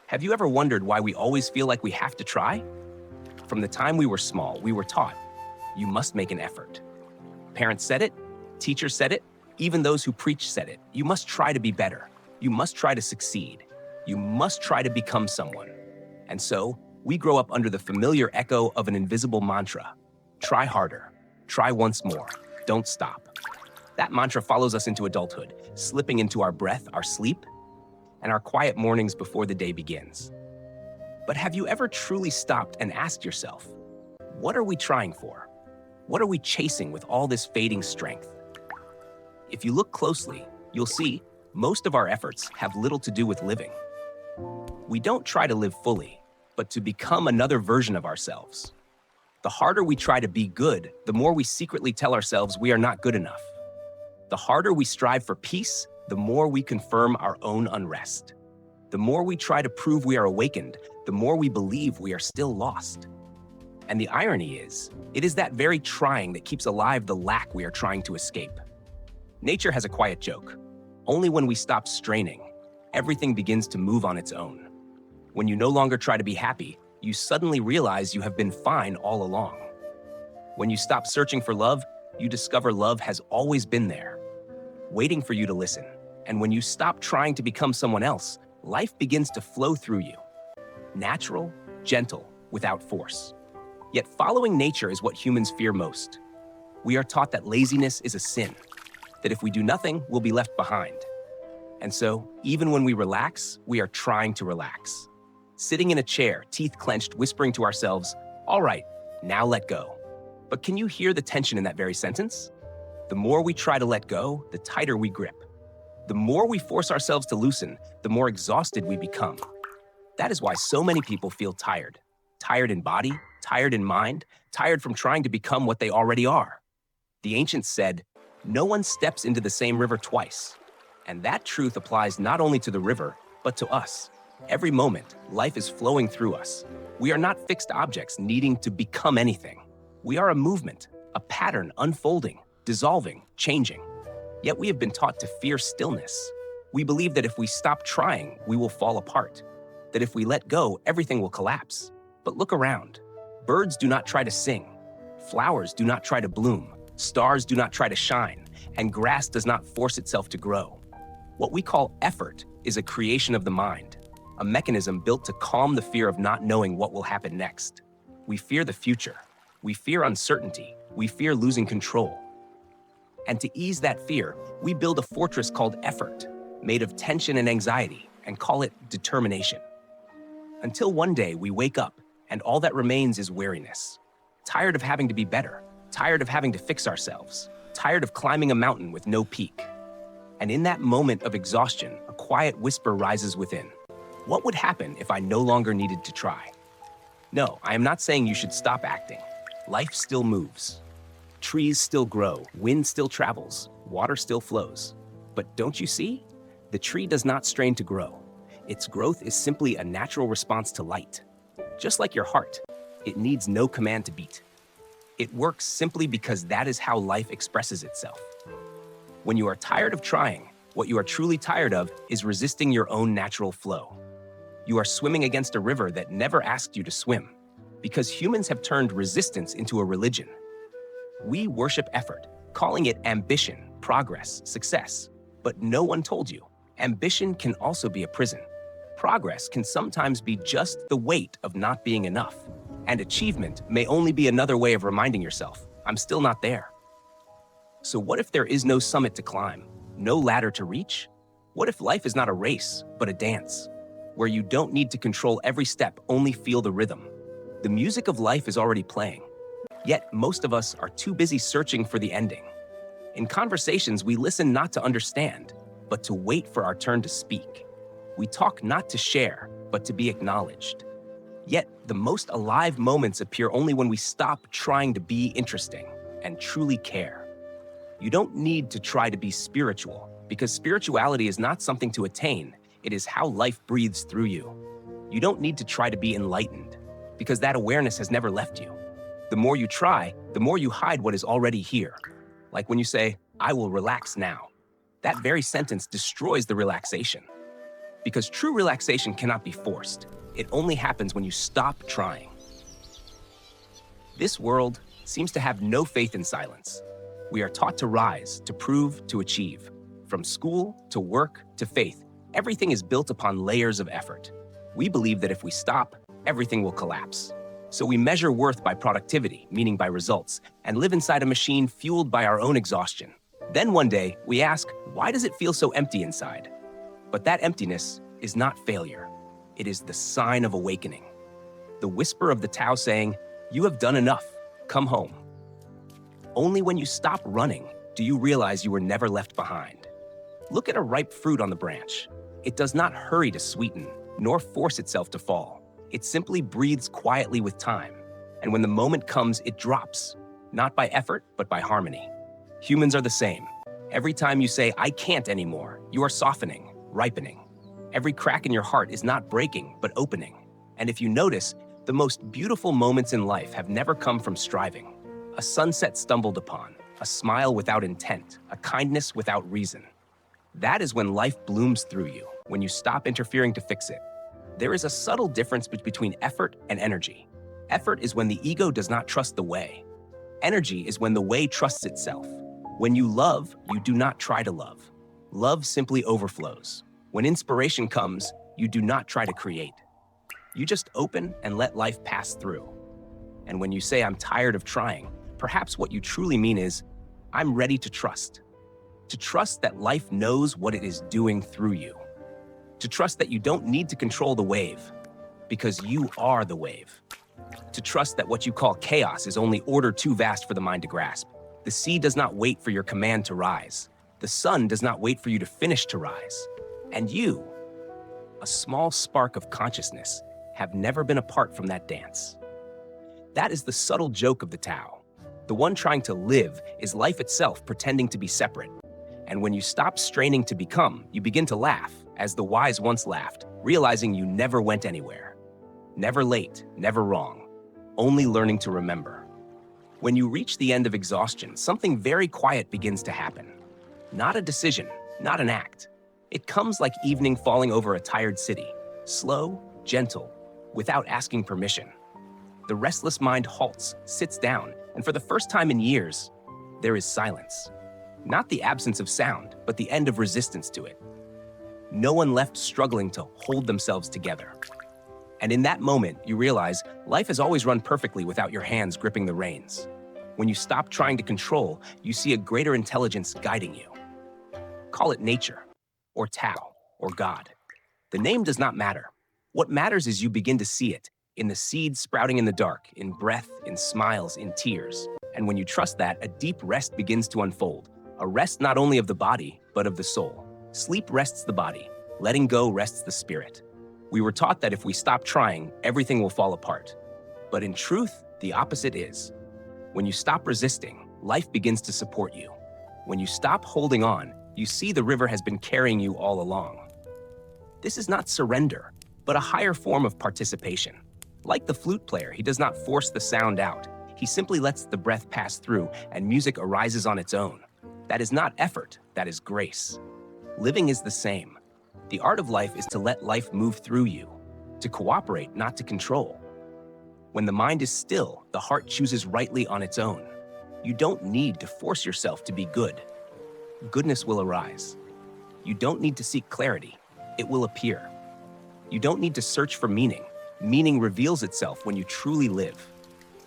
Have you ever wondered why we always feel like we have to try? From the time we were small, we were taught, you must make an effort. Parents said it, teachers said it, even those who preach said it. You must try to be better. You must try to succeed. You must try to become someone. And so, we grow up under the familiar echo of an invisible mantra. Try harder. Try once more. Don't stop. That mantra follows us into adulthood, slipping into our breath, our sleep, and our quiet mornings before the day begins. But have you ever truly stopped and asked yourself, what are we trying for? What are we chasing with all this fading strength? If you look closely, you'll see most of our efforts have little to do with living. We don't try to live fully, but to become another version of ourselves. The harder we try to be good, the more we secretly tell ourselves we are not good enough. The harder we strive for peace, the more we confirm our own unrest. The more we try to prove we are awakened, the more we believe we are still lost. And the irony is, it is that very trying that keeps alive the lack we are trying to escape. Nature has a quiet joke. Only when we stop straining, everything begins to move on its own. When you no longer try to be happy, you suddenly realize you have been fine all along. When you stop searching for love, you discover love has always been there, waiting for you to listen. And when you stop trying to become someone else, life begins to flow through you. Natural, gentle, without force. Yet following nature is what humans fear most. We are taught that laziness is a sin, that if we do nothing, we'll be left behind. And so, even when we relax, we are trying to relax. Sitting in a chair, teeth clenched, whispering to ourselves, all right, now let go. But can you hear the tension in that very sentence? The more we try to let go, the tighter we grip. The more we force ourselves to loosen, the more exhausted we become. That is why so many people feel tired. Tired in body, tired in mind, tired from trying to become what they already are. The ancients said, no one steps into the same river twice. And that truth applies not only to the river, but to us. Every moment, life is flowing through us. We are not fixed objects needing to become anything. We are a movement, a pattern unfolding, dissolving, changing. Yet we have been taught to fear stillness. We believe that if we stop trying, we will fall apart. That if we let go, everything will collapse. But look around. Birds do not try to sing. Flowers do not try to bloom. Stars do not try to shine. And grass does not force itself to grow. What we call effort is a creation of the mind, a mechanism built to calm the fear of not knowing what will happen next. We fear the future. We fear uncertainty. We fear losing control. And to ease that fear, we build a fortress called effort, made of tension and anxiety, and call it determination. Until one day we wake up, and all that remains is weariness. Tired of having to be better, tired of having to fix ourselves, tired of climbing a mountain with no peak. And in that moment of exhaustion, a quiet whisper rises within. What would happen if I no longer needed to try? No, I am not saying you should stop acting. Life still moves. Trees still grow, wind still travels, water still flows. But don't you see? The tree does not strain to grow. Its growth is simply a natural response to light. Just like your heart, it needs no command to beat. It works simply because that is how life expresses itself. When you are tired of trying, what you are truly tired of is resisting your own natural flow. You are swimming against a river that never asked you to swim, because humans have turned resistance into a religion. We worship effort, calling it ambition, progress, success. But no one told you, ambition can also be a prison. Progress can sometimes be just the weight of not being enough. And achievement may only be another way of reminding yourself, I'm still not there. So what if there is no summit to climb, no ladder to reach? What if life is not a race, but a dance, where you don't need to control every step, only feel the rhythm? The music of life is already playing. Yet most of us are too busy searching for the ending. In conversations, we listen not to understand, but to wait for our turn to speak. We talk not to share, but to be acknowledged. Yet the most alive moments appear only when we stop trying to be interesting and truly care. You don't need to try to be spiritual, because spirituality is not something to attain, it is how life breathes through you. You don't need to try to be enlightened, because that awareness has never left you. The more you try, the more you hide what is already here. Like when you say, I will relax now. That very sentence destroys the relaxation. Because true relaxation cannot be forced. It only happens when you stop trying. This world seems to have no faith in silence. We are taught to rise, to prove, to achieve. From school, to work, to faith, everything is built upon layers of effort. We believe that if we stop, everything will collapse. So we measure worth by productivity, meaning by results, and live inside a machine fueled by our own exhaustion. Then one day, we ask, why does it feel so empty inside? But that emptiness is not failure. It is the sign of awakening. The whisper of the Tao saying, you have done enough, come home. Only when you stop running do you realize you were never left behind. Look at a ripe fruit on the branch. It does not hurry to sweeten, nor force itself to fall. It simply breathes quietly with time. And when the moment comes, it drops, not by effort, but by harmony. Humans are the same. Every time you say, I can't anymore, you are softening, ripening. Every crack in your heart is not breaking, but opening. And if you notice, the most beautiful moments in life have never come from striving. A sunset stumbled upon, a smile without intent, a kindness without reason. That is when life blooms through you, when you stop interfering to fix it. There is a subtle difference between effort and energy. Effort is when the ego does not trust the way. Energy is when the way trusts itself. When you love, you do not try to love. Love simply overflows. When inspiration comes, you do not try to create. You just open and let life pass through. And when you say, I'm tired of trying, perhaps what you truly mean is, I'm ready to trust. To trust that life knows what it is doing through you. To trust that you don't need to control the wave, because you are the wave. To trust that what you call chaos is only order too vast for the mind to grasp. The sea does not wait for your command to rise. The sun does not wait for you to finish to rise. And you, a small spark of consciousness, have never been apart from that dance. That is the subtle joke of the Tao. The one trying to live is life itself pretending to be separate. And when you stop straining to become, you begin to laugh, as the wise once laughed, realizing you never went anywhere. Never late, never wrong, only learning to remember. When you reach the end of exhaustion, something very quiet begins to happen. Not a decision, not an act. It comes like evening falling over a tired city, slow, gentle, without asking permission. The restless mind halts, sits down, and for the first time in years, there is silence. Not the absence of sound, but the end of resistance to it. No one left struggling to hold themselves together. And in that moment, you realize life has always run perfectly without your hands gripping the reins. When you stop trying to control, you see a greater intelligence guiding you. Call it nature, or Tao, or God. The name does not matter. What matters is you begin to see it, in the seeds sprouting in the dark, in breath, in smiles, in tears. And when you trust that, a deep rest begins to unfold. A rest not only of the body, but of the soul. Sleep rests the body. Letting go rests the spirit. We were taught that if we stop trying, everything will fall apart. But in truth, the opposite is. When you stop resisting, life begins to support you. When you stop holding on, you see the river has been carrying you all along. This is not surrender, but a higher form of participation. Like the flute player, he does not force the sound out. He simply lets the breath pass through and music arises on its own. That is not effort, that is grace. Living is the same. The art of life is to let life move through you, to cooperate, not to control. When the mind is still, the heart chooses rightly on its own. You don't need to force yourself to be good. Goodness will arise. You don't need to seek clarity. It will appear. You don't need to search for meaning. Meaning reveals itself when you truly live.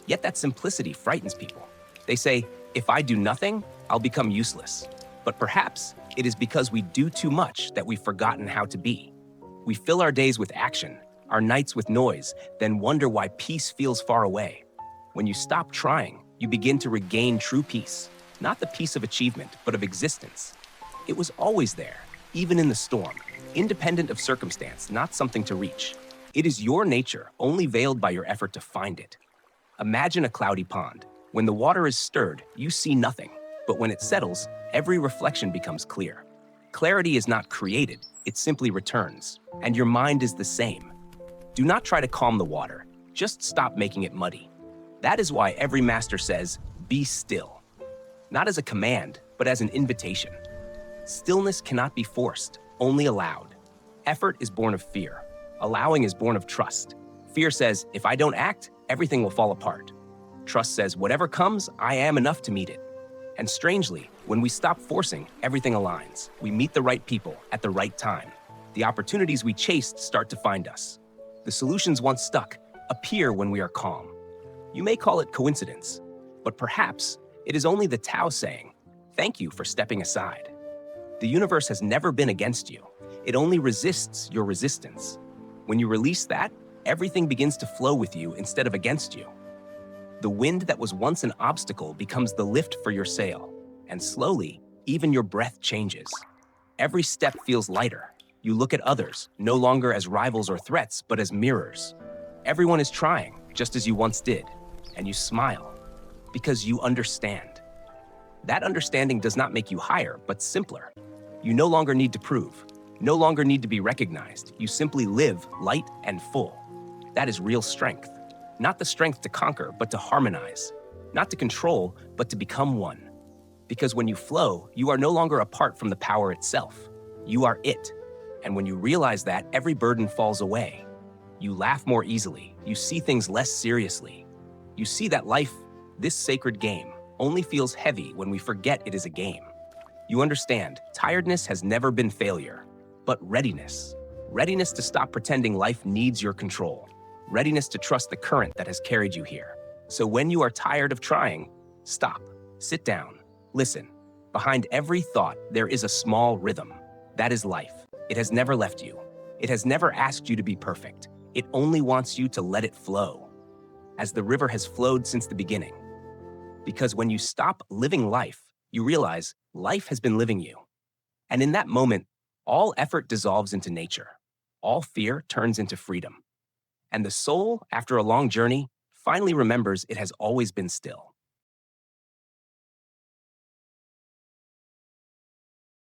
Yet that simplicity frightens people. They say, if I do nothing, I'll become useless. But perhaps it is because we do too much that we've forgotten how to be. We fill our days with action, our nights with noise, then wonder why peace feels far away. When you stop trying, you begin to regain true peace. Not the peace of achievement, but of existence. It was always there, even in the storm, independent of circumstance, not something to reach. It is your nature, only veiled by your effort to find it. Imagine a cloudy pond. When the water is stirred, you see nothing. But when it settles, every reflection becomes clear. Clarity is not created, it simply returns. And your mind is the same. Do not try to calm the water, just stop making it muddy. That is why every master says, be still. Not as a command, but as an invitation. Stillness cannot be forced, only allowed. Effort is born of fear. Allowing is born of trust. Fear says, if I don't act, everything will fall apart. Trust says, whatever comes, I am enough to meet it. And strangely, when we stop forcing, everything aligns. We meet the right people at the right time. The opportunities we chased start to find us. The solutions once stuck appear when we are calm. You may call it coincidence, but perhaps it is only the Tao saying, thank you for stepping aside. The universe has never been against you. It only resists your resistance. When you release that, everything begins to flow with you instead of against you. The wind that was once an obstacle becomes the lift for your sail, and slowly, even your breath changes. Every step feels lighter. You look at others, no longer as rivals or threats, but as mirrors. Everyone is trying, just as you once did, and you smile, because you understand. That understanding does not make you higher, but simpler. You no longer need to prove, no longer need to be recognized. You simply live light and full. That is real strength. Not the strength to conquer, but to harmonize. Not to control, but to become one. Because when you flow, you are no longer apart from the power itself. You are it. And when you realize that, every burden falls away. You laugh more easily. You see things less seriously. You see that life, this sacred game, only feels heavy when we forget it is a game. You understand, tiredness has never been failure, but readiness. Readiness to stop pretending life needs your control. Readiness to trust the current that has carried you here. So when you are tired of trying, stop, sit down, listen. Behind every thought, there is a small rhythm. That is life. It has never left you. It has never asked you to be perfect. It only wants you to let it flow, as the river has flowed since the beginning. Because when you stop living life, you realize life has been living you. And in that moment, all effort dissolves into nature. All fear turns into freedom. And the soul, after a long journey, finally remembers it has always been still.